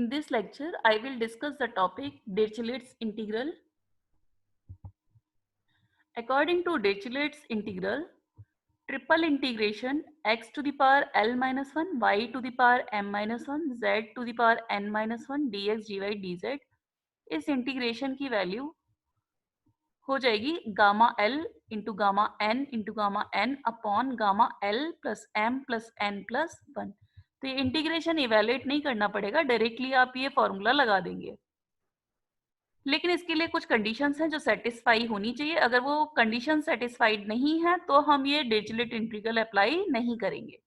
In this lecture, I will discuss the topic Dirichlet's integral. According to Dirichlet's integral, triple integration x to the power l minus 1, y to the power m minus 1, z to the power n minus 1 dx dy dz, इस integration की value हो जाएगी gamma l into gamma n upon gamma l plus m plus n plus 1। तो ये integration evaluate नहीं करना पड़ेगा, directly आप ये फॉर्मूला लगा देंगे। लेकिन इसके लिए कुछ कंडीशंस हैं जो सेटिस्फाई होनी चाहिए। अगर वो कंडीशन सेटिस्फाइड नहीं है तो हम ये डिरिचलेट इंटीग्रल अप्लाई नहीं करेंगे।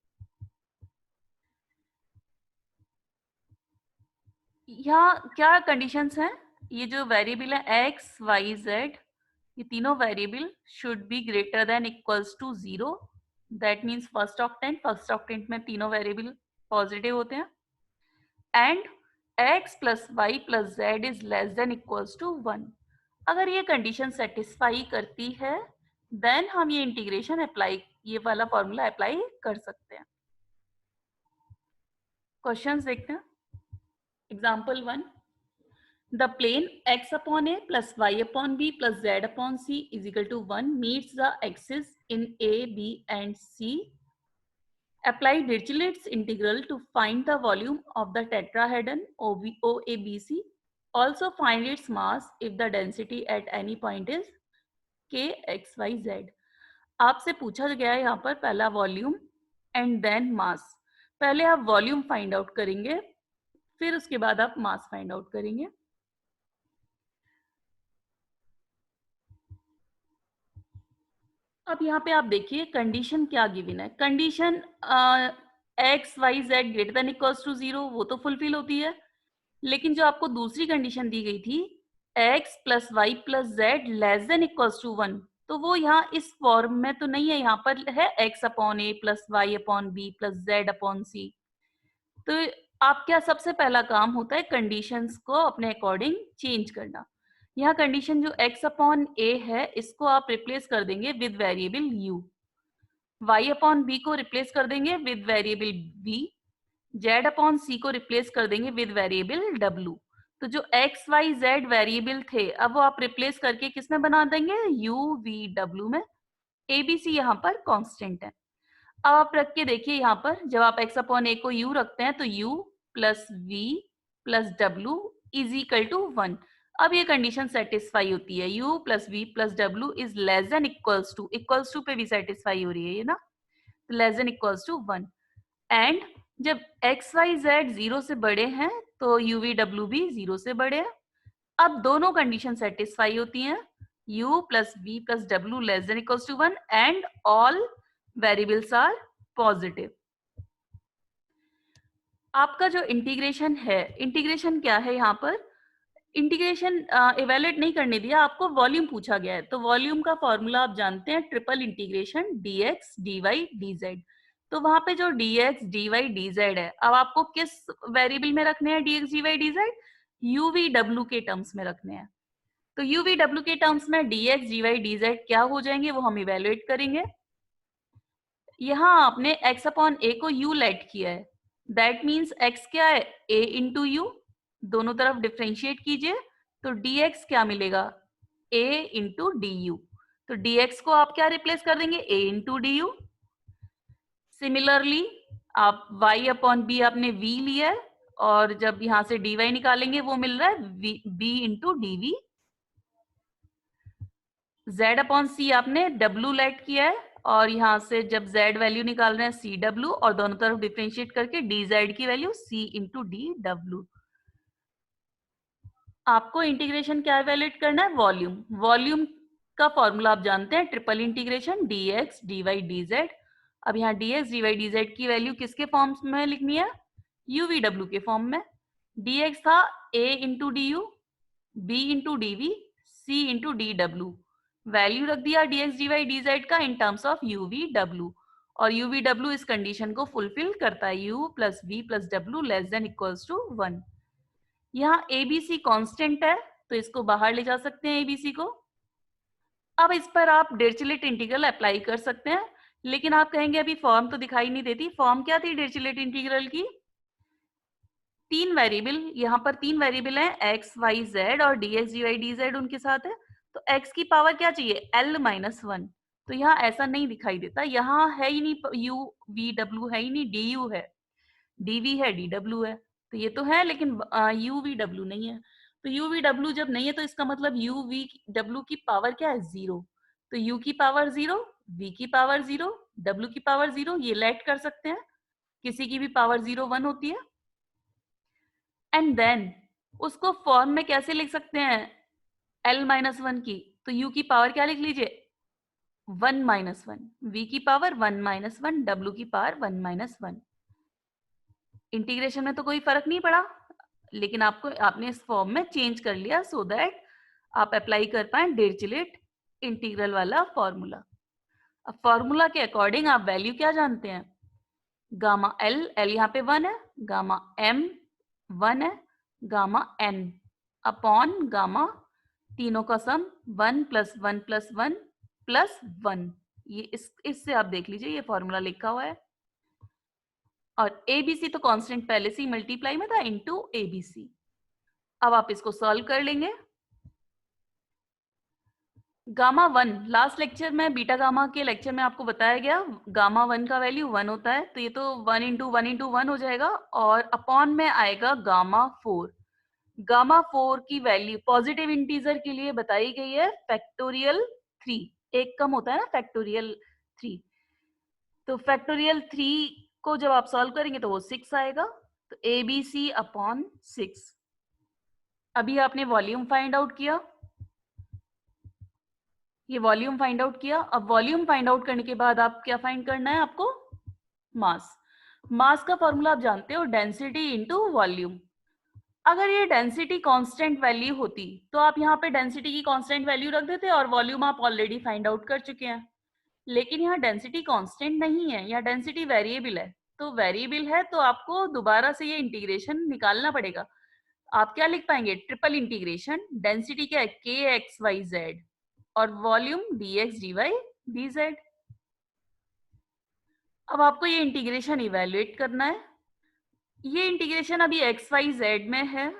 यहाँ क्या कंडीशंस हैं? ये जो वेरिएबल है एक्स वाई जेड, ये तीनों variable should be greater than equals to 0। That means first octant में तीनों वेरिएबल पॉजिटिव होते हैं। And x plus Y plus Z is less than equals to 1। अगर ये कंडीशन सेटिस्फाई करती है देन हम ये इंटीग्रेशन अप्लाई, ये वाला फॉर्मूला अप्लाई कर सकते हैं। क्वेश्चंस देखते हैं। Example 1, the plane x upon a plus y upon b plus z upon c is equal to 1 meets the axis in a, b and c. Apply Dirichlet's integral to find the volume of the tetrahedron OABC. Also find its mass if the density at any point is k x y z. आपसे पूछा गया है यहाँ पर पहला volume and then mass. पहले आप volume find out करेंगे, फिर उसके बाद आप मास फाइंड आउट करेंगे। अब यहाँ पे आप देखिए कंडीशन क्या गिवन है। Condition X Y Z greater than equals to 0 वो तो फुलफिल होती है, लेकिन जो आपको दूसरी कंडीशन दी गई थी x plus Y plus Z less than equals to 1, तो वो यहाँ इस फॉर्म में तो नहीं है। यहाँ पर है x upon a plus Y upon B plus Z upon C. तो आपका सबसे पहला काम होता है कंडीशंस को अपने अकॉर्डिंग चेंज करना। यहाँ कंडीशन जो x अपॉन a है इसको आप रिप्लेस कर देंगे with variable u, y upon b को रिप्लेस कर देंगे with variable v, z upon c को रिप्लेस कर देंगे विद वेरिएबल w। तो जो x y z वेरिएबल थे अब वो आप रिप्लेस करके किस में बना देंगे, u v w में। a b c यहाँ पर कांस्टेंट है। अब आप रख के देखिए यहाँ पर जब आप x अपॉन a को u रखते हैं तो u plus v plus w is equal to 1। अब ये कंडीशन सेटिस्फाई होती है, u plus v plus w is less than equals to पे भी सेटिस्फाई हो रही है ये ना, तो less than equals to 1। And जब x y z 0 से बड़े हैं तो u v w भी 0 से बड़े हैं। अब दोनों कंडीशन सेटिस्फाई होती हैं, u plus v plus w less than equals to 1 and all variables are positive. आपका जो इंटीग्रेशन है, इंटीग्रेशन क्या है यहाँ पर, इंटीग्रेशन इवेल्युएट नहीं करने दिया, आपको वॉल्यूम पूछा गया है। तो वॉल्यूम का फॉर्मूला आप जानते हैं, triple integration dx dy dz। तो वहां पे जो dx dy dz है, अब आपको किस वेरिएबल में रखने हैं dx dy dz, u v w के टर्म्स में रखने हैं। तो u v w के टर्म्स में dx dy dz क्या हो जाएंगे वो हम इवेल्युएट करेंगे। यहाँ आपने x अपॉन a को u लेट किया है, दैट मीन्स x क्या है a इंटू यू, दोनों तरफ डिफ्रेंशिएट कीजिए तो dx क्या मिलेगा a इंटू डी यू। तो dx को आप क्या रिप्लेस कर देंगे a into D you. Similarly आप y अपॉन b आपने v लिया है और जब यहां से dy निकालेंगे वो मिल रहा है b into D V. z upon c आपने w लेट किया है और यहां से जब z वैल्यू निकाल रहे हैं सी डब्ल्यू और दोनों तरफ डिफ्रेंशिएट करके dz की value c into D W. आपको इंटीग्रेशन क्या इवेल्युएट करना है, वॉल्यूम। वॉल्यूम का फॉर्मूला आप जानते हैं, triple integration dx dy dz। अब यहाँ dx dy dz की वैल्यू किसके फॉर्म में लिखनी है, u v w के फॉर्म में। dx था a into D U, b into D V, c into D W. Value रख दिया dx dy dz का in terms of u v w, और u v w इस कंडीशन को fulfil करता है, u plus v plus w less than equals to 1। यहाँ ABC constant है तो इसको बाहर ले जा सकते हैं ABC को। अब इस पर आप डिरिचलेट इंटीग्रल अप्लाई कर सकते हैं, लेकिन आप कहेंगे अभी फॉर्म तो दिखाई नहीं देती। फॉर्म क्या थी डिरिचलेट इंटीग्रल की, तीन वेरिएबल, यहाँ पर तीन वेरिएबल हैं एक्स वाई जेड और D x D Y D Z उनके साथ है। तो एक्स की पावर क्या चाहिए, एल माइनस वन। तो यहाँ ऐसा नहीं दिखाई देता, यहाँ है ही नहीं यू वी डब्ल्यू है ही नहीं, डी यू है, डी वी है, डी डब्ल्यू है। तो ये तो है लेकिन यू वी डब्ल्यू नहीं है। तो यू वी डब्ल्यू जब नहीं है तो इसका मतलब यू वी डब्ल्यू की पावर क्या है, जीरो। तो यू की पावर जीरो, वी की पावर जीरो, डब्ल्यू की पावर जीरो, ये लेट कर सकते हैं, किसी की भी पावर जीरो वन होती है। एंड देन उसको फॉर्म में कैसे लिख सकते हैं, एल माइनस वन की, तो यू की पावर क्या लिख लीजिए, वन माइनस वन, वी की power one minus one, W की power one minus one. Integration में तो कोई फर्क नहीं पड़ा, लेकिन आपने इस फॉर्म में चेंज कर लिया सो दैट आप अप्लाई कर पाए डिरिचलेट इंटीग्रल वाला फॉर्मूला। अब फॉर्मूला के अकॉर्डिंग आप वैल्यू क्या जानते हैं, गामा एल, एल यहाँ पे वन है, गामा एम वन है, गामा एन अपॉन गामा, तीनों का sum one plus one plus one plus one. ये इससे आप देख लीजिए ये फॉर्मूला लिखा हुआ है। और एबीसी तो कांस्टेंट पहले से ही मल्टीप्लाई में था, इनटू एबीसी। अब आप इसको सॉल्व कर लेंगे। गामा वन, लास्ट लेक्चर में बीटा गामा के लेक्चर में आपको बताया गया गामा वन का वैल्यू वन होता है, तो ये तो वन इंटू वन हो जाएगा, और अपॉन में आएगा गामा फोर। गामा फोर की वैल्यू पॉजिटिव इंटीजर के लिए बताई गई है फैक्टोरियल थ्री, एक कम होता है ना फैक्टोरियल थ्री, तो फैक्टोरियल थ्री को जब आप सॉल्व करेंगे तो वो सिक्स आएगा, तो A B C upon six. अभी आपने वॉल्यूम फाइंड आउट किया, ये वॉल्यूम फाइंड आउट किया। अब वॉल्यूम फाइंड आउट करने के बाद आप क्या फाइंड करना है आपको, मास। मास का फॉर्मूला आप जानते हो, डेंसिटी इनटू वॉल्यूम। अगर ये डेंसिटी कांस्टेंट वैल्यू होती तो आप यहाँ पे डेंसिटी की कांस्टेंट वैल्यू रख देते और वॉल्यूम आप ऑलरेडी फाइंड आउट कर चुके हैं। लेकिन यहाँ डेंसिटी कांस्टेंट नहीं है, यहाँ डेंसिटी वेरिएबल है। तो वेरिएबल है तो आपको दोबारा से ये इंटीग्रेशन निकालना पड़ेगा। आप क्या लिख पाएंगे, ट्रिपल इंटीग्रेशन, डेंसिटी क्या है, के एक्स वाई जेड, और volume D x D Y D Z. अब आपको ये इंटीग्रेशन इवेल्युएट करना है। ये इंटीग्रेशन अभी एक्स वाई जेड में है,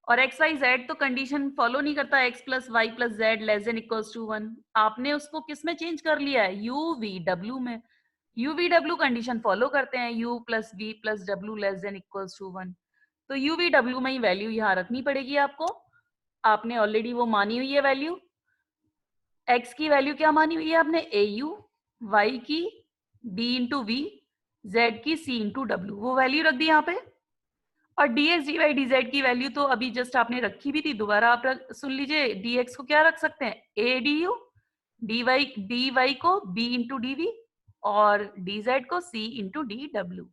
और एक्स वाई जेड तो कंडीशन फॉलो नहीं करता, X plus Y plus Z less than equals to one. आपने उसको किस में चेंज कर लिया है, यू वी डब्ल्यू में। U we W condition follow करते हैं, U plus we plus W less than equals to one. तो यू वी डब्ल्यू में ही वैल्यू यहाँ रखनी पड़ेगी आपको। आपने ऑलरेडी वो मानी हुई है वैल्यू, एक्स की वैल्यू क्या मानी हुई है आपने, ए यू, वाई की डी इंटू वी, जेड की सी इंटू डब्ल्यू, वो वैल्यू रख दी यहाँ पे। और dx dy dz की वैल्यू तो अभी जस्ट आपने रखी भी थी, दोबारा आप सुन लीजिए। dx को क्या रख सकते हैं, a du, dy को b इंटू डी और dz को c इंटू डी डब्ल्यू।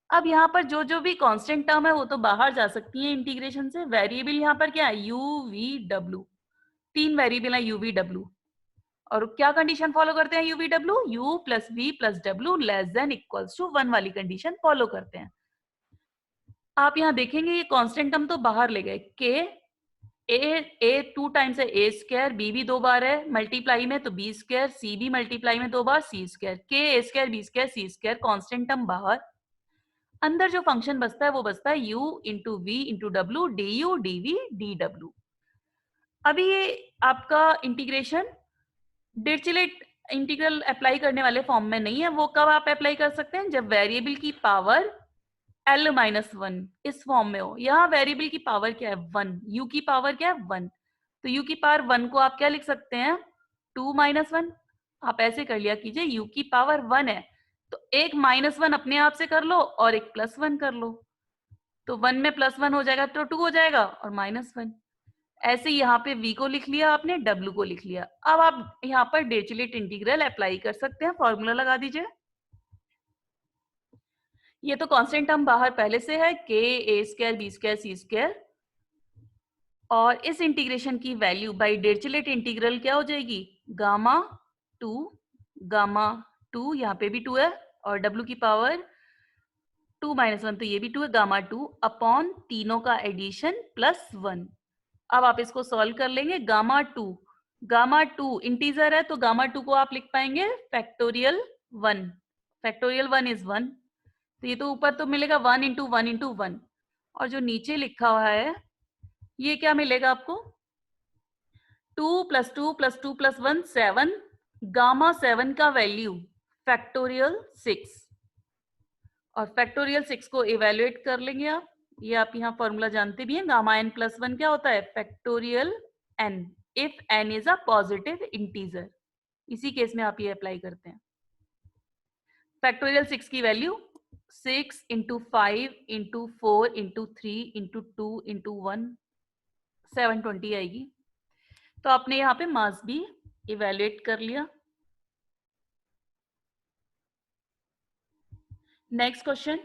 अब यहाँ पर जो जो भी कांस्टेंट टर्म है वो तो बाहर जा सकती है इंटीग्रेशन से। वेरिएबल यहाँ पर क्या है, u v w, तीन वेरिएबल है u v w, और क्या कंडीशन फॉलो करते हैं, u v w, u plus v plus w less than equals to one वाली कंडीशन फॉलो करते हैं। आप यहाँ देखेंगे ये कांस्टेंट टर्म तो बाहर ले गए, के ए टू टाइम्स है ए स्क्वायर, बी भी दो बार है मल्टीप्लाई में तो बी स्क्वायर, सी भी मल्टीप्लाई में दो बार सी स्क्वायर, के ए स्क्वायर बी स्क्वायर सी स्क्वायर, कांस्टेंट टर्म बाहर। अंदर जो फंक्शन बचता है वो बचता है u into we into W D U D V D W. अभी ये आपका इंटीग्रेशन डिरिचलेट इंटीग्रल अप्लाई करने वाले फॉर्म में नहीं है। वो कब आप अप्लाई कर सकते हैं, जब वेरिएबल की पावर एल माइनस वन इस फॉर्म में हो। यहाँ वेरिएबल की पावर क्या है, वन, यू की पावर क्या है, वन, तो यू की पावर वन को आप क्या लिख सकते हैं, टू माइनस वन। आप ऐसे कर लिया कीजिए, यू की पावर वन है तो एक माइनस वन अपने आप से कर लो और एक प्लस वन कर लो, तो वन में प्लस वन हो जाएगा तो टू हो जाएगा और माइनस वन। ऐसे यहाँ पे v को लिख लिया आपने, w को लिख लिया। अब आप यहाँ पर डिरिचलेट इंटीग्रल अप्लाई कर सकते हैं, फॉर्मूला लगा दीजिए। ये तो कांस्टेंट टर्म बाहर पहले से है, के ए स्क्वायर बी स्क्वायर सी स्क्वायर, और इस इंटीग्रेशन की वैल्यू बाय डिरिचलेट इंटीग्रल क्या हो जाएगी, गामा टू, यहाँ पे भी टू है, और w की पावर टू माइनस वन तो ये भी टू है, गामा टू अपॉन तीनों का एडिशन प्लस वन। अब आप इसको सॉल्व कर लेंगे, गामा टू इंटीजर है तो गामा टू को आप लिख पाएंगे factorial one, factorial one is one, तो ये तो ऊपर तो मिलेगा one into one into one, और जो नीचे लिखा हुआ है ये क्या मिलेगा आपको, 2 + 2 + 2 + 1 7, गामा 7 का वैल्यू फैक्टोरियल 6, और फैक्टोरियल 6 को इवेल्युएट कर लेंगे आप। ये आप यहाँ फॉर्मूला जानते भी हैं, गामा n + 1 क्या होता है, factorial n, if n is a positive integer. इसी केस में आप ये अप्लाई करते हैं। फैक्टोरियल 6 की वैल्यू 6 × 5 × 4 × 3 × 2 × 1 720 आएगी। तो आपने यहाँ पे मास भी इवेल्युएट कर लिया। Next question,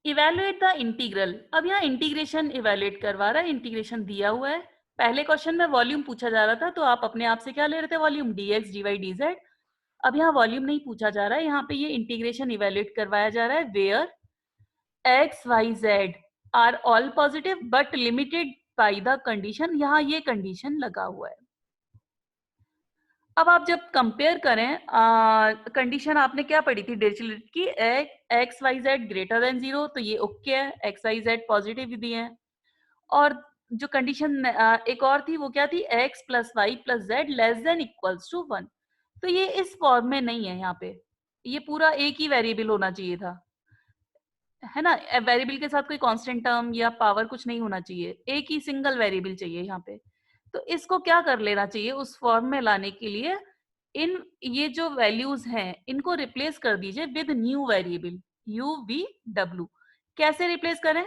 evaluate the integral. अब यहाँ इंटीग्रेशन इवेल्युएट करवा रहा है, इंटीग्रेशन दिया हुआ है। पहले क्वेश्चन में वॉल्यूम पूछा जा रहा था, तो आप अपने आप से क्या ले रहे थे, वॉल्यूम dx dy dz। अब यहाँ वॉल्यूम नहीं पूछा जा रहा है, यहाँ पे ये इंटीग्रेशन इवेल्युएट करवाया जा रहा है, where x y z are all positive but limited by the condition. यहाँ ये कंडीशन लगा हुआ है। अब आप जब कंपेयर करें, कंडीशन आपने क्या पढ़ी थी डिरिचलेट की, x Y Z greater than 0, तो ये ओके है, एक्स वाई जेड पॉजिटिव दिए हैं। और जो कंडीशन एक और थी वो क्या थी, x + y + z less than equals to 1। तो ये इस फॉर्म में नहीं है, यहाँ पे ये पूरा एक ही वेरिएबल होना चाहिए था, है ना। वेरिएबल के साथ कोई कांस्टेंट टर्म या पावर कुछ नहीं होना चाहिए, एक ही सिंगल वेरिएबल चाहिए यहाँ पे। तो इसको क्या कर लेना चाहिए, उस फॉर्म में लाने के लिए इन ये जो वैल्यूज हैं इनको रिप्लेस कर दीजिए with new variable u v w। कैसे रिप्लेस करें,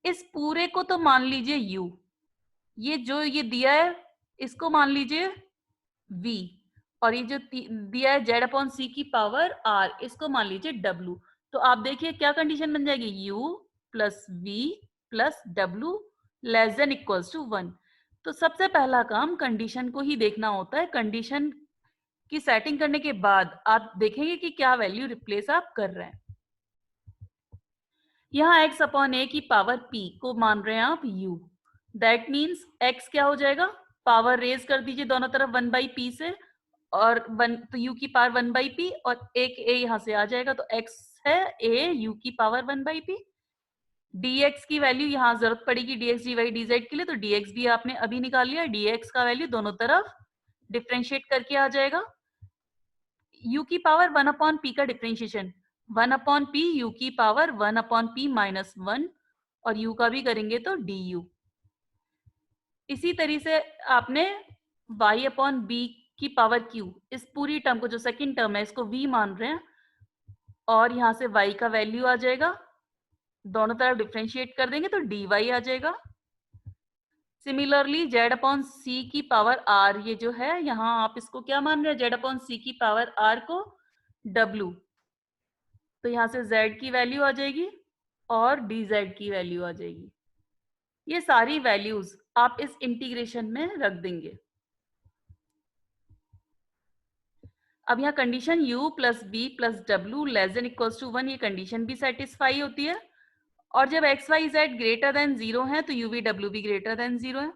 इस पूरे को तो मान लीजिए u, ये जो ये दिया है इसको मान लीजिए v, और ये जो दिया है z/c की पावर r, इसको मान लीजिए w। तो आप देखिए क्या कंडीशन बन जाएगी, u + v + w less than equals to 1। तो सबसे पहला काम कंडीशन को ही देखना होता है। कंडीशन की सेटिंग करने के बाद आप देखेंगे कि क्या वैल्यू रिप्लेस आप कर रहे हैं। यहाँ x/a की पावर p को मान रहे हैं आप u, दैट मीन्स x क्या हो जाएगा, पावर रेज कर दीजिए दोनों तरफ 1/p से, और 1 तो u की पावर 1/p, और एक a यहाँ से आ जाएगा, तो x है a u की पावर 1/p। dx की वैल्यू यहाँ जरूरत पड़ेगी dx dy dz के लिए, तो dx भी आपने अभी निकाल लिया, dx का वैल्यू दोनों तरफ डिफ्रेंशिएट करके आ जाएगा। u की पावर 1/p का डिफ्रेंशिएशन 1/p u की पावर 1/p - 1, और u का भी करेंगे तो du। इसी तरीके से आपने y/b की पावर q, इस पूरी टर्म को जो सेकंड टर्म है इसको v मान रहे हैं, और यहाँ से y का वैल्यू आ जाएगा, दोनों तरफ डिफ्रेंशिएट कर देंगे तो dy आ जाएगा। सिमिलरली z/c की पावर r, ये जो है यहाँ आप इसको क्या मान रहे हैं, z/c की पावर r को w, तो यहाँ से z की वैल्यू आ जाएगी और dz की वैल्यू आ जाएगी। ये सारी वैल्यूज आप इस इंटीग्रेशन में रख देंगे। अब यहाँ condition u + b + w less than equals to 1, ये कंडीशन भी सेटिस्फाई होती है, और जब x y z greater than 0 है तो u v w भी ग्रेटर देन 0 है।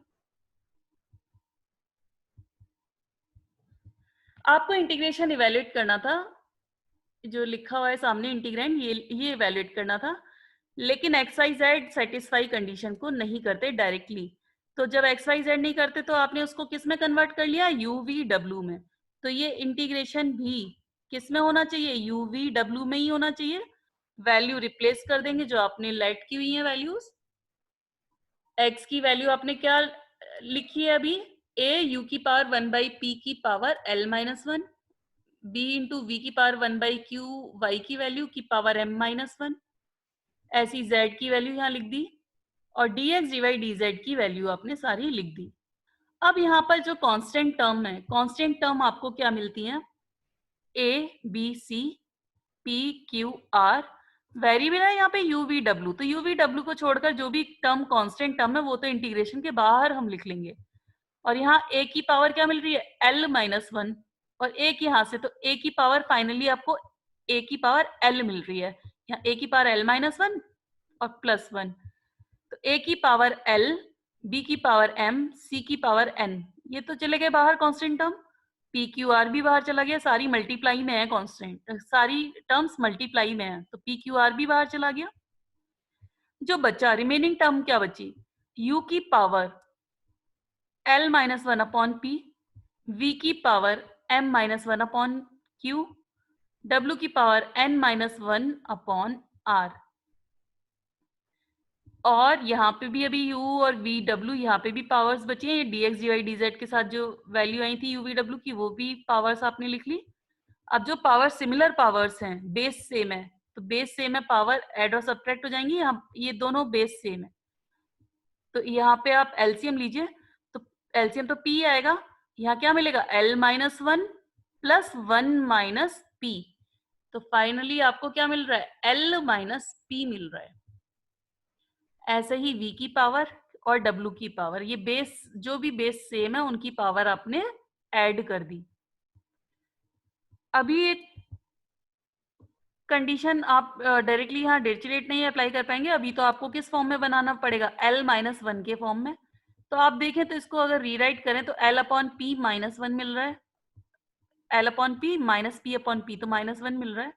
आपको इंटीग्रेशन इवेल्युएट करना था, जो लिखा हुआ है सामने इंटीग्रेंड, ये इवेल्युएट करना था, लेकिन x Y z satisfy condition को नहीं करते डायरेक्टली। तो जब एक्स वाई जेड नहीं करते तो आपने उसको किस में कन्वर्ट कर लिया, यू वी डब्ल्यू में। तो ये इंटीग्रेशन भी किस में होना चाहिए, यू वी डब्ल्यू में ही होना चाहिए। वैल्यू रिप्लेस कर देंगे जो आपने लेट की हुई है वैल्यूज। एक्स की वैल्यू आपने क्या लिखी है अभी, a u की पावर 1/p की power l - 1, b into v की पावर 1/q y की वैल्यू की पावर m - 1, ऐसी z की वैल्यू यहाँ लिख दी, और dx dy dz की वैल्यू आपने सारी लिख दी। अब यहाँ पर जो कांस्टेंट टर्म है, कांस्टेंट टर्म आपको क्या मिलती है, a b c p q r, variable है यहाँ पे u v w, तो u v w को छोड़कर जो भी टर्म कांस्टेंट टर्म है वो तो इंटीग्रेशन के बाहर हम लिख लेंगे। और यहाँ a की पावर क्या मिल रही है, l - 1, और एक यहाँ से, तो a की पावर फाइनली आपको a की पावर l मिल रही है, यहाँ a की पावर l - 1 और +1, तो a की पावर l, b की पावर m, c की पावर n, ये तो चले गए बाहर constant term, p q r भी बाहर चला गया, सारी मल्टीप्लाई में है कांस्टेंट, सारी टर्म्स मल्टीप्लाई में है, तो p q r भी बाहर चला गया। जो बचा रिमेनिंग टर्म क्या बची, u की power l minus one upon P, v की power m minus one upon Q, w की power n minus one upon r। और यहाँ पे भी अभी u और v w यहाँ पे भी पावर्स बची हैं, ये dx dy dz के साथ जो वैल्यू आई थी u v w की, वो भी पावर्स आपने लिख ली। अब जो पावर सिमिलर पावर्स हैं, बेस सेम है, तो बेस सेम है, पावर ऐड और सब्ट्रैक्ट हो जाएंगी, यहाँ ये दोनों बेस सेम है, तो यहाँ पे आप एलसीएम लीजिए, तो एलसीएम तो p आएगा, यहाँ क्या मिलेगा l minus one plus one minus P, तो फाइनली आपको क्या मिल रहा है l माइनस पी मिल रहा है। ऐसे ही v की पावर और w की पावर, ये बेस जो भी बेस सेम है उनकी पावर आपने ऐड कर दी। अभी एक कंडीशन आप डायरेक्टली यहाँ डिरिचलेट नहीं अप्लाई कर पाएंगे, अभी तो आपको किस फॉर्म में बनाना पड़ेगा, l माइनस वन के फॉर्म में। तो आप देखें तो इसको अगर रीराइट करें तो l upon P minus one मिल रहा है, l upon P minus P upon P, तो माइनस वन मिल रहा है।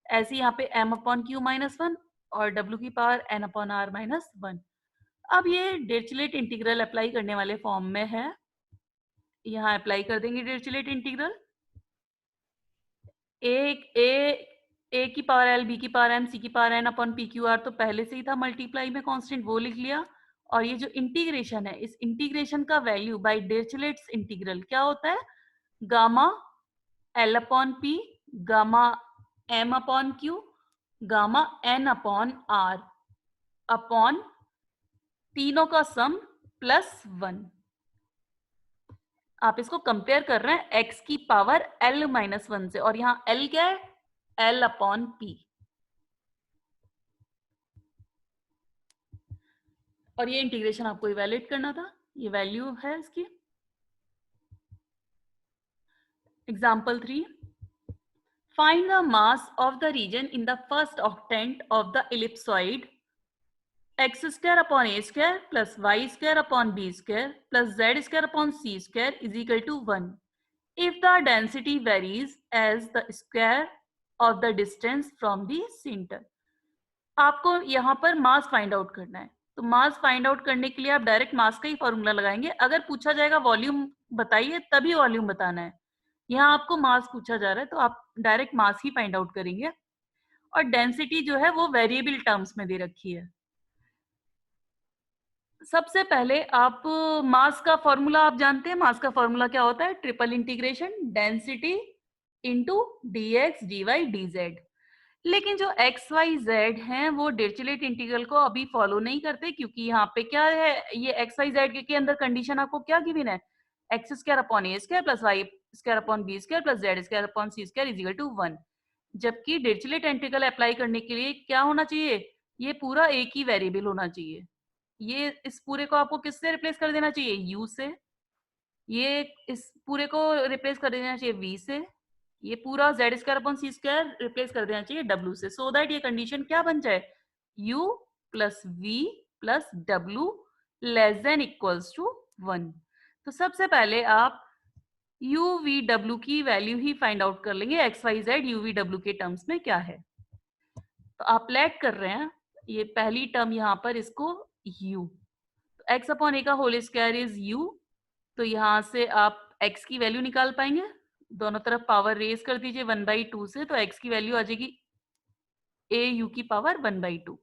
ऐसे यहाँ पे m upon Q minus one और w की power n upon R minus one. अब ये डिरिचलेट इंटीग्रल अप्लाई करने वाले फॉर्म में है, यहाँ अप्लाई कर देंगे डिरिचलेट इंटीग्रल। ए की पावर एल, बी की पावर एम, सी की power N upon P Q R तो पहले से ही था, मल्टीप्लाई में कांस्टेंट वो लिख लिया। और ये जो इंटीग्रेशन है, इस इंटीग्रेशन का वैल्यू बाय डिरिचलेट्स इंटीग्रल क्या होता है, gamma l upon p, gamma m upon q, gamma N upon r upon तीनों का सम प्लस वन। आप इसको कंपेयर कर रहे हैं x की पावर l माइनस वन से, और यहाँ l क्या है, l अपॉन पी। और ये इंटीग्रेशन आपको इवैल्यूएट करना था, ये वैल्यू है इसकी। Example 3, find the mass of the region in the first octant of the ellipsoid x square upon a square plus y square upon b square plus z square upon c square is equal to 1 if the density varies as the square of the distance from the center। आपको यहाँ पर mass find out करना है, तो mass find out करने के लिए आप डायरेक्ट मास का ही फॉर्मूला लगाएंगे। अगर पूछा जाएगा वॉल्यूम बताइए, तभी वॉल्यूम बताना है। यहाँ आपको मास पूछा जा रहा है, तो आप डायरेक्ट मास ही फाइंड आउट करेंगे। और डेंसिटी जो है वो वेरिएबल टर्म्स में दे रखी है। सबसे पहले आप मास का फॉर्मूला आप जानते हैं, मास का फॉर्मूला क्या होता है, triple integration density into dx dy dz। लेकिन जो एक्स वाई जेड हैं वो डिरिचलेट इंटीग्रल को अभी फॉलो नहीं करते, क्योंकि यहाँ पे क्या है, ये एक्स वाई जेड के अंदर कंडीशन आपको क्या गिवन है, x square upon a square plus y square upon b square plus z square upon c square is equal to 1। जबकि डिरिचलेट इंटीग्रल अप्लाई करने के लिए क्या होना चाहिए, ये पूरा एक ही वेरिएबल होना चाहिए। ये इस पूरे को आपको किससे रिप्लेस कर देना चाहिए, u से। ये इस पूरे को रिप्लेस कर देना चाहिए v से। ये पूरा Z square upon c square replace कर देना चाहिए w से, सो दैट ये कंडीशन क्या बन जाए, u plus v plus w less than equals to 1। तो सबसे पहले आप u v w की वैल्यू ही फाइंड आउट कर लेंगे, x Y z u v w के टर्म्स में क्या है। तो आप लेट कर रहे हैं, ये पहली टर्म यहाँ पर इसको u, तो x अपॉन a का होल स्क्वायर इज u, तो यहाँ से आप x की वैल्यू निकाल पाएंगे, दोनों तरफ पावर रेज कर दीजिए 1/2 से, तो x की वैल्यू आ जाएगी a u की पावर 1/2।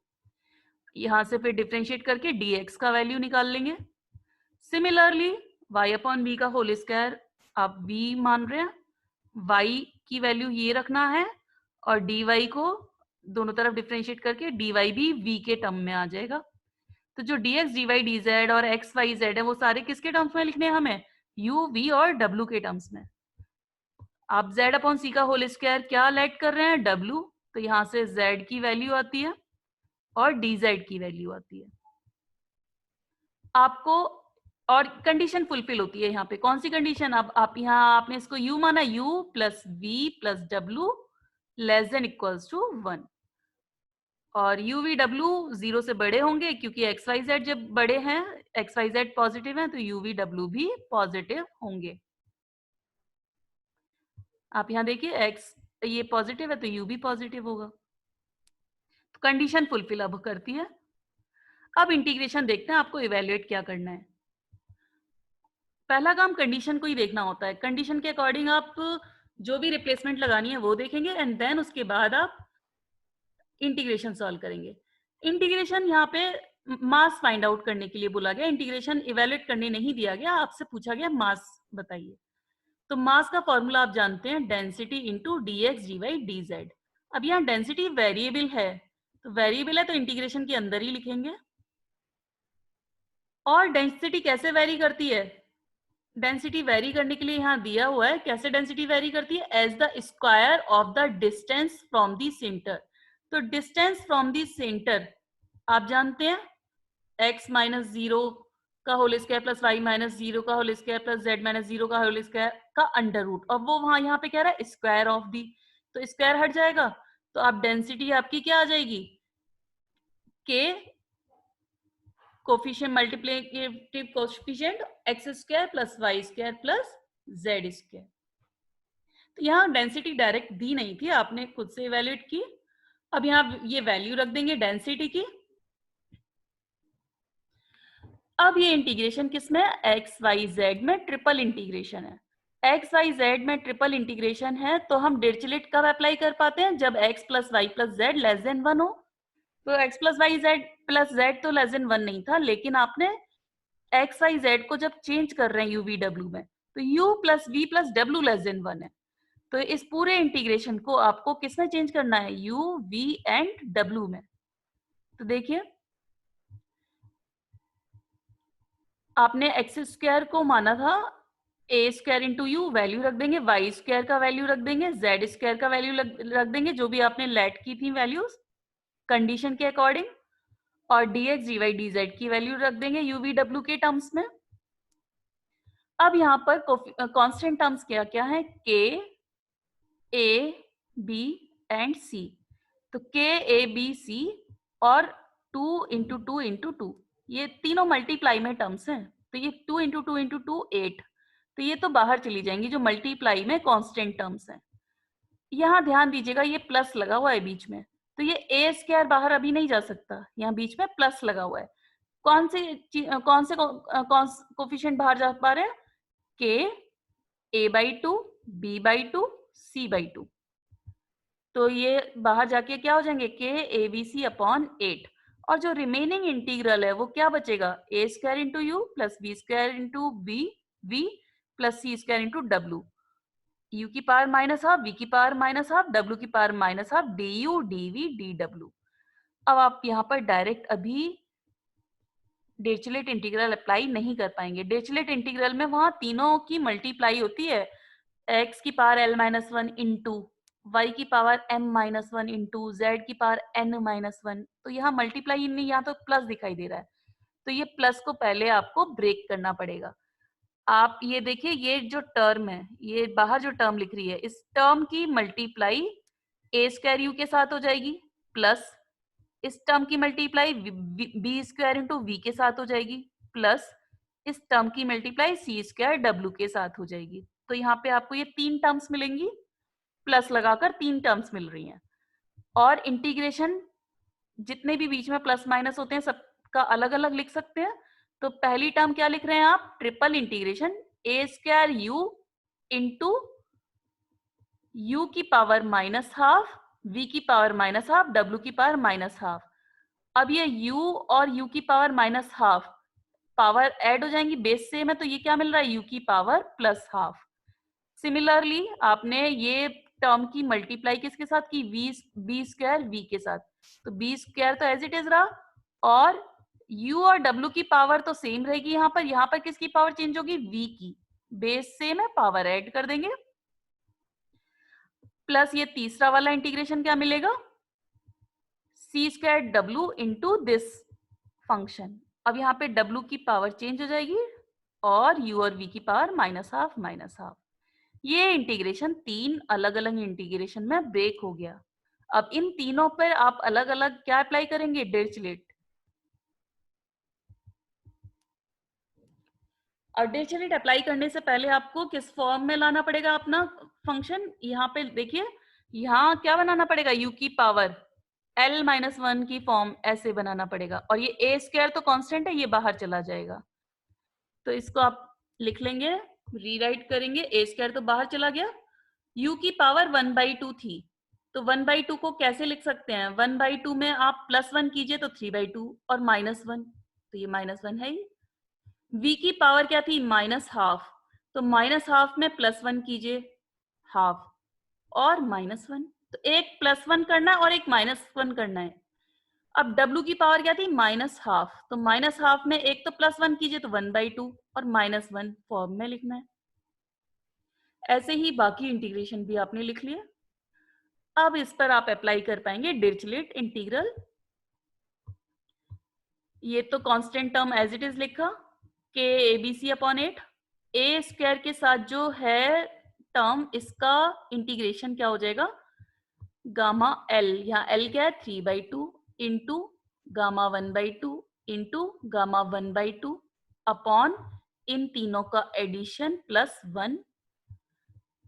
यहाँ से फिर डिफरेंशिएट करके dx का वैल्यू निकाल लेंगे। सिमिलरली y अपॉन b का होल स्क्वायर आप v मान रहे हैं, y की वैल्यू ये रखना है, और dy को दोनों तरफ डिफरेंशिएट करके dy भी v के टर्म में आ जाएगा। तो जो dx dy dz और x y z है वो सारे किसके टर्म्स में लिखने हैं हमें, u v और w के टर्म्स में। आप z अपॉन c का होल स्क्वायर क्या लेट कर रहे हैं, w, तो यहाँ से z की वैल्यू आती है और dz की वैल्यू आती है आपको। और कंडीशन फुलफिल होती है यहाँ पे, कौन सी कंडीशन, अब आप यहाँ आपने इसको u माना, u plus v plus w less than equals to 1। और u v w 0 से बड़े होंगे, क्योंकि x y z जब बड़े हैं, x y z पॉजिटिव हैं, तो u v w भी पॉजिटिव होंगे। आप यहाँ देखिए x ये पॉजिटिव है तो u भी पॉजिटिव होगा, तो कंडीशन फुलफिल अब करती है। अब इंटीग्रेशन देखते हैं आपको इवेल्युएट क्या करना है। पहला काम कंडीशन को ही देखना होता है। कंडीशन के अकॉर्डिंग आप जो भी रिप्लेसमेंट लगानी है वो देखेंगे एंड देन उसके बाद आप इंटीग्रेशन सॉल्व करेंगे। इंटीग्रेशन यहाँ पे मास फाइंड आउट करने के लिए बोला गया, इंटीग्रेशन इवेल्युएट करने नहीं दिया गया, आपसे पूछा गया मास बताइए। तो मास का फॉर्मूला आप जानते हैं, density into d x D Y D Z. अब यहाँ डेंसिटी वेरिएबल है, तो वेरिएबल है तो इंटीग्रेशन के अंदर ही लिखेंगे। और डेंसिटी कैसे वेरी करती है? डेंसिटी वेरी करने के लिए यहाँ दिया हुआ है, कैसे डेंसिटी वेरी करती है? As the square of the distance from the centre. तो डिस्टेंस फ्रॉम द सेंटर आप जानते हैं x माइनस जीरो का whole square plus y minus zero का whole square plus z minus zero का होल स्क्वायर का अंडर रूट, और वो वहां यहाँ पे कह रहा है स्क्वायर ऑफ दी, तो स्क्वायर हट जाएगा, तो आप डेंसिटी आपकी क्या आ जाएगी? k coefficient multiplicative coefficient x square plus y square plus z square. तो यहाँ डेंसिटी डायरेक्ट दी नहीं थी, आपने खुद से इवेल्युएट की। अब यहाँ ये वैल्यू रख देंगे डेंसिटी की। अब ये इंटीग्रेशन किसमें है? एक्स वाई जेड में ट्रिपल इंटीग्रेशन है। एक्स वाई जेड में ट्रिपल इंटीग्रेशन है तो हम डिरिचलेट कब अप्लाई कर पाते हैं? जब x plus Y plus Z less than 1 हो। तो x plus y z plus z तो लेस देन 1 नहीं था, लेकिन आपने एक्स वाई जेड को जब चेंज कर रहे हैं यू वी डब्ल्यू में, तो u plus we plus W less than 1 है। तो इस पूरे इंटीग्रेशन को आपको किसमें चेंज करना है? u v एंड w में। तो देखिए आपने एक्स स्क्वायर को माना था ए स्क्वायर इंटू यू, वैल्यू रख देंगे, वाई स्क्वायर का वैल्यू रख देंगे, जेड स्क्वायर का वैल्यू रख देंगे, जो भी आपने लेट की थी वैल्यूज कंडीशन के अकॉर्डिंग, और D x D Y D z की वैल्यू रख देंगे यू वी डब्ल्यू के टर्म्स में। अब यहाँ पर कांस्टेंट टर्म्स क्या क्या है? के, ए, बी एंड सी। तो के, ए, बी, सी और 2 इंटू 2 इंटू 2, ये तीनों मल्टीप्लाई में टर्म्स हैं। तो ये 2 इंटू 2 इंटू 2 8, तो ये तो बाहर चली जाएंगी जो मल्टीप्लाई में कांस्टेंट टर्म्स हैं। यहाँ ध्यान दीजिएगा ये प्लस लगा हुआ है बीच में, तो ये ए स्क्वायर बाहर अभी नहीं जा सकता, यहाँ बीच में प्लस लगा हुआ है। कौन से कोफिशिएंट बाहर जा पा रहे हैं? के, A by two, B by two, C by two. तो ये बाहर जाके क्या हो जाएंगे? के ए बी सी अपॉन 8, और जो रिमेनिंग इंटीग्रल है वो क्या बचेगा? A square into U plus B square into B V plus C square into W, U की पावर माइनस हाफ, वी की पावर माइनस हाफ, डब्ल्यू की power minus half, D U D V D W. अब आप यहाँ पर direct अभी Dirichlet integral apply नहीं कर पाएंगे। डिरिचलेट इंटीग्रल में वहां तीनों की मल्टीप्लाई होती है, एक्स की power L minus one into Y की power M minus one into Z की पावर एन माइनस वन। तो यहाँ मल्टीप्लाई नहीं, यहाँ तो प्लस दिखाई दे रहा है, तो ये प्लस को पहले आपको ब्रेक करना पड़ेगा। आप ये देखिए, ये जो टर्म है, ये बाहर जो टर्म लिख रही है, इस टर्म की मल्टीप्लाई ए स्क्वायर यू के साथ हो जाएगी, प्लस इस टर्म की multiply b square into v के साथ हो जाएगी, प्लस इस टर्म की मल्टीप्लाई सी स्क्वायर डब्ल्यू के साथ हो जाएगी। तो यहाँ पे आपको ये तीन टर्म्स मिलेंगी, प्लस लगाकर तीन टर्म्स मिल रही हैं। और इंटीग्रेशन जितने भी बीच में प्लस माइनस होते हैं सबका अलग अलग लिख सकते हैं। तो पहली टर्म क्या लिख रहे हैं आप? Triple integration A square you into you की पावर माइनस हाफ, वी की पावर माइनस हाफ, डब्ल्यू की पावर माइनस हाफ। अब ये u और u की power minus half power add हो जाएंगी, बेस सेम है, तो ये क्या मिल रहा है? u की पावर प्लस हाफ। सिमिलरली आपने ये टर्म की मल्टीप्लाई किसके साथ की? बी स्क्वायर वी के साथ, तो बी स्क्वायर तो एज इट इज रहा, और u और w की पावर तो सेम रहेगी। यहाँ पर किसकी पावर चेंज होगी? v की। बेस सेम है, पावर ऐड कर देंगे, प्लस ये तीसरा वाला इंटीग्रेशन क्या मिलेगा? C square W into this function. अब यहाँ पे w की पावर चेंज हो जाएगी और u और v की power minus half minus half. ये इंटीग्रेशन तीन अलग अलग इंटीग्रेशन में ब्रेक हो गया। अब इन तीनों पर आप अलग अलग क्या अप्लाई करेंगे? डिरिचलेट। और डिरिचलेट अप्लाई करने से पहले आपको किस फॉर्म में लाना पड़ेगा अपना फंक्शन? यहाँ पे देखिए, यहाँ क्या बनाना पड़ेगा? u की पावर L माइनस वन की फॉर्म ऐसे बनाना पड़ेगा, और ये a स्क्वायर तो कांस्टेंट है, ये बाहर चला जाएगा, तो इसको आप लिख लेंगे, रीराइट करेंगे, a स्क्वायर तो बाहर चला गया, u की पावर 1/2 थी, तो 1/2 को कैसे लिख सकते हैं, 1/2 में आप +1 कीजिए तो 3/2 और -1, तो ये -1 है ही। v की पावर क्या थी, -12, तो -12 में +1 कीजिए, हाफ और -1, तो एक +1 करना है और एक -1 करना है। अब w की पावर क्या थी, -12, तो -12 में एक तो +1 कीजिए तो 1/2 और -1 फॉर्म में लिखना है। ऐसे ही बाकी इंटीग्रेशन भी आपने लिख लिया। अब इस पर आप अप्लाई कर पाएंगे डिरिचलेट इंटीग्रल। ये तो constant term as it is लिखा, के ABC अपॉन 8, ए स्क्वायर के साथ जो है टर्म, इसका इंटीग्रेशन क्या हो जाएगा, गामा एल, यहाँ एल क्या है 3/2 into gamma 1/2 into gamma 1/2 upon इन तीनों का एडिशन प्लस 1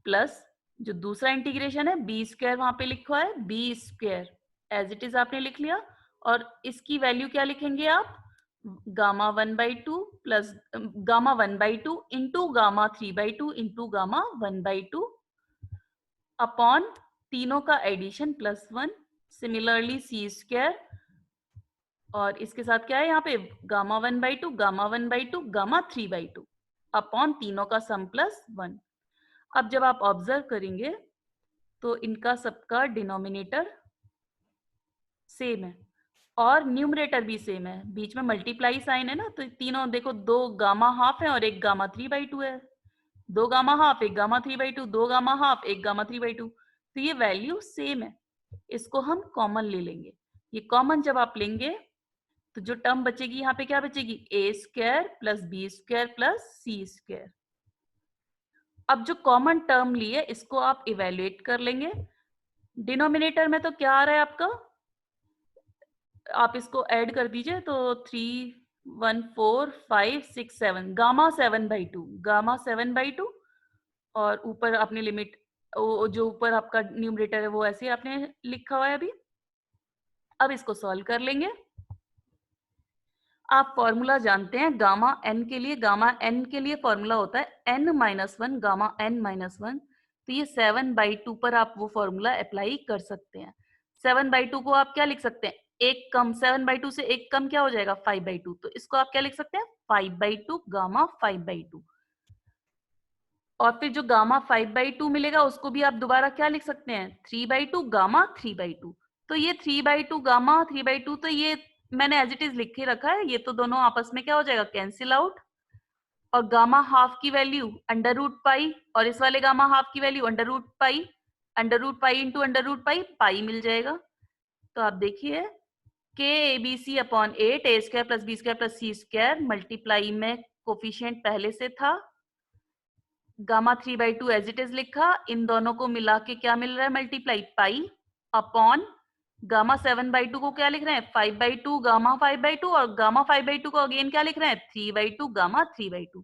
प्लस जो दूसरा इंटीग्रेशन है बी स्क्वायर, वहां पे लिखा है b square as it is आपने लिख लिया, और इसकी वैल्यू क्या लिखेंगे आप, gamma 1/2 plus gamma 1/2 into gamma 3/2 into gamma 1/2 upon तीनों का addition plus 1, similarly c square, और इसके साथ क्या है यहाँ पे गामा 1/2 गामा 1/2 गामा 3/2 अपॉन तीनों का सम प्लस 1। अब जब आप ऑब्जर्व करेंगे तो इनका सबका डिनोमिनेटर सेम है और न्यूमरेटर भी सेम है, बीच में मल्टीप्लाई साइन है ना, तो तीनों देखो, दो गामा हाफ है और एक गामा 3/2 है, दो गामा हाफ एक गामा 3/2, दो गामा हाफ एक गामा 3/2, तो ये वैल्यू सेम है, इसको हम कॉमन ले लेंगे। ये कॉमन जब आप लेंगे तो जो टर्म बचेगी यहाँ पे क्या बचेगी, A square plus B square plus C square. अब जो कॉमन टर्म लिए इसको आप इवेल्युएट कर लेंगे, डिनोमिनेटर में तो क्या आ रहा है आपका, आप इसको ऐड कर दीजिए तो 3 1 4 5 6 7 गामा 7/2 गामा 7/2, और ऊपर आपने लिमिट, जो ऊपर आपका न्यूमरेटर है वो ऐसे आपने लिखा हुआ है अभी। अब इसको सॉल्व कर लेंगे। आप फॉर्मूला जानते हैं गामा एन के लिए, गामा एन के लिए फॉर्मूला होता है n-1 गामा n-1, तो ये 7/2 पर आप वो फॉर्मूला अप्लाई कर सकते हैं। 7/2 को आप क्या लिख सकते हैं, एक कम, 7/2 से एक कम क्या हो जाएगा 5/2, तो इसको आप क्या लिख सकते हैं 5/2 गामा 5/2, और फिर जो गामा 5/2 मिलेगा उसको भी आप दोबारा क्या लिख सकते हैं 3/2 गामा 3/2, तो ये 3/2 गामा 3/2, तो ये मैंने एज इट इज लिख के रखा है, ये तो दोनों आपस में क्या हो जाएगा कैंसिल आउट, और गामा हाफ की वैल्यू √पाई और इस वाले गामा हाफ की वैल्यू √पाई, √पाई इंटू √पाई, पाई मिल जाएगा। तो आप देखिए के ABC upon 8 A square plus B square plus C square, multiply में कोफिशिएंट पहले से था, गामा 3/2 एज इट इज लिखा, इन दोनों को मिला के क्या मिल रहा है मल्टीप्लाई पाई अपॉन गामा 7/2 को क्या लिख रहे हैं 5/2 गामा 5/2, और गामा 5/2 को अगेन क्या लिख रहे हैं 3/2 गामा 3/2।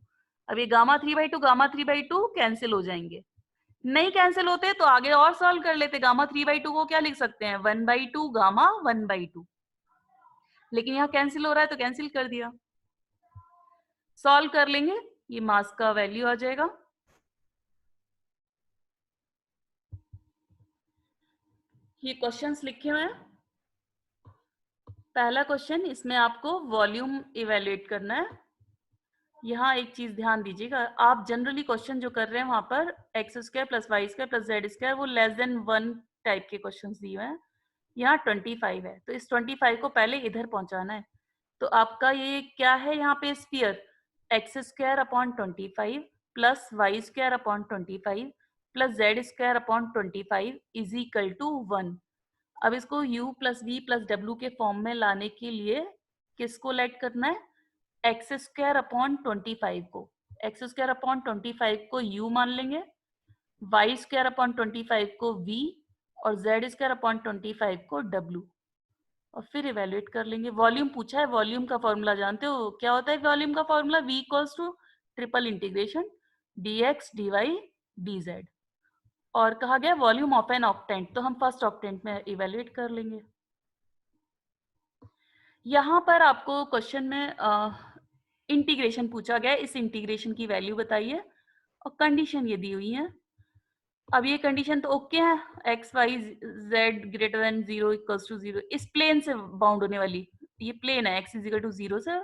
अब ये गामा 3/2 कैंसिल हो जाएंगे, नहीं कैंसिल होते तो आगे और सॉल्व कर लेते, गामा 3/2 को क्या लिख सकते हैं 1/2 गामा 1/2, लेकिन यहाँ कैंसिल हो रहा है तो कैंसिल कर दिया। सॉल्व कर लेंगे, ये मास का वैल्यू आ जाएगा, ये क्वेश्चंस लिखे हुए हैं। पहला क्वेश्चन, इसमें आपको वॉल्यूम इवेल्युएट करना है। यहाँ एक चीज ध्यान दीजिएगा, आप जनरली क्वेश्चन जो कर रहे हैं वहां पर x² plus y square plus z square वो लेस देन 1 टाइप के क्वेश्चंस दिए हुए हैं, यहाँ 25 है, तो इस 25 को पहले इधर पहुंचाना है। तो आपका ये क्या है यहाँ पे sphere, x² upon 25 plus y square upon 25 plus z square upon 25 is equal to 1। अब इसको u plus v plus w के फॉर्म में लाने के लिए किसको लेट करना है, x² अपॉन 25 को, x² अपॉन 25 को u मान लेंगे, y² अपॉन 25 को v और z² अपॉन 25 को w, और फिर इवेल्युएट कर लेंगे। वॉल्यूम पूछा है, वॉल्यूम का फॉर्मूला जानते हो क्या होता है, वॉल्यूम का formula v equals to triple integration dx dy dz, और कहा गया वॉल्यूम ऑफ एन ऑक्टेंट, तो हम फर्स्ट ऑक्टेंट में इवेल्युएट कर लेंगे। यहाँ पर आपको क्वेश्चन में इंटीग्रेशन पूछा गया है, इस इंटीग्रेशन की वैल्यू बताइए और कंडीशन ये दी हुई है। अब ये कंडीशन तो ओके है, x Y Z greater than 0 equals to 0, इस प्लेन से बाउंड होने वाली, ये प्लेन है, एक्स इज इक्वल टू 0 से,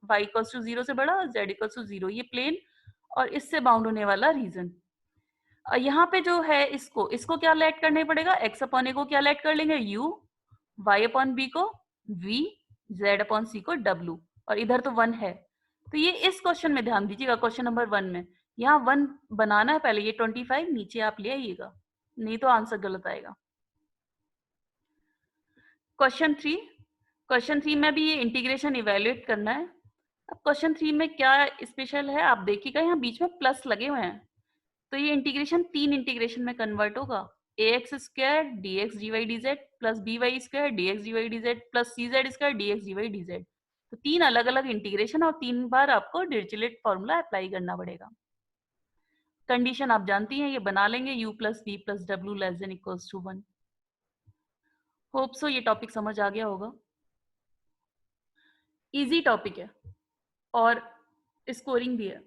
वाई इक्वल्स टू 0 से बड़ा, जेड इक्वल्स टू 0, ये प्लेन और इससे बाउंड होने वाला रीजन। यहाँ पे जो है इसको क्या लेट करने पड़ेगा, एक्स अपॉन ए को क्या लेट कर लेंगे, यू, वाई अपॉन बी को वी, जेड अपॉन सी को डब्ल्यू, और इधर तो 1 है। तो ये इस क्वेश्चन में ध्यान दीजिएगा, क्वेश्चन नंबर 1 में यहाँ 1 बनाना है पहले, ये 25 नीचे आप ले आइएगा, नहीं तो आंसर गलत आएगा। क्वेश्चन 3 में भी ये इंटीग्रेशन इवेल्युएट करना है। अब क्वेश्चन 3 में क्या स्पेशल है आप देखिएगा, यहाँ बीच में प्लस लगे हुए हैं, तो ये इंटीग्रेशन 3 इंटीग्रेशन में कन्वर्ट होगा, ax square dx dy dz plus by square dx dy dz plus cz square dx dy dz। तो 3 अलग अलग इंटीग्रेशन और 3 बार आपको डिरिचलेट फॉर्मूला अप्लाई करना पड़ेगा। कंडीशन आप जानती हैं, ये बना लेंगे u plus v plus w less than equals to 1। Hope so ये टॉपिक समझ आ गया होगा। इजी टॉपिक है और स्कोरिंग भी है।